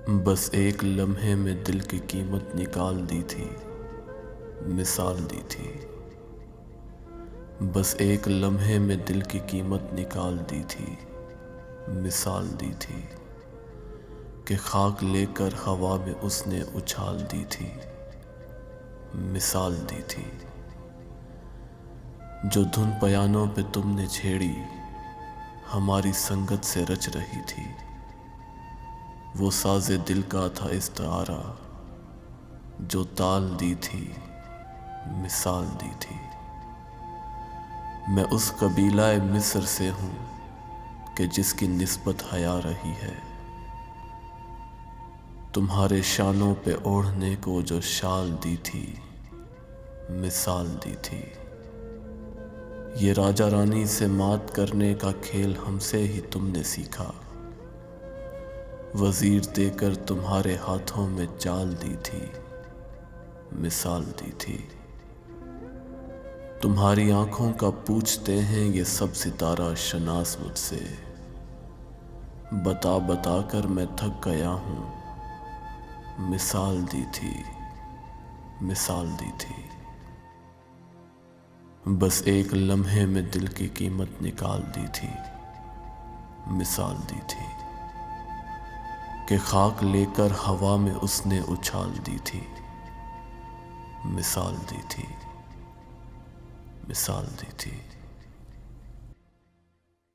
बस एक लम्हे में दिल की कीमत निकाल दी थी, मिसाल दी थी। बस एक लम्हे में दिल की कीमत निकाल दी थी, मिसाल दी थी कि खाक लेकर हवा में उसने उछाल दी थी, मिसाल दी थी। जो धुन पयानों पे तुमने छेड़ी हमारी संगत से रच रही थी, वो साज़े दिल का था इस्तारा, जो ताल दी थी, मिसाल दी थी। मैं उस कबीलाए मिस्र से हूँ कि जिसकी निस्बत हया रही है। तुम्हारे शानों पे ओढ़ने को जो शाल दी थी, मिसाल दी थी। ये राजा रानी से मात करने का खेल हमसे ही तुमने सीखा। वजीर देकर तुम्हारे हाथों में चाल दी थी, मिसाल दी थी। तुम्हारी आंखों का पूछते हैं ये सब सितारा शनास मुझसे, बता बता कर मैं थक गया हूँ, मिसाल दी थी, मिसाल दी थी। बस एक लम्हे में दिल की कीमत निकाल दी थी, मिसाल दी थी कि खाक लेकर हवा में उसने उछाल दी थी, मिसाल दी थी, मिसाल दी थी।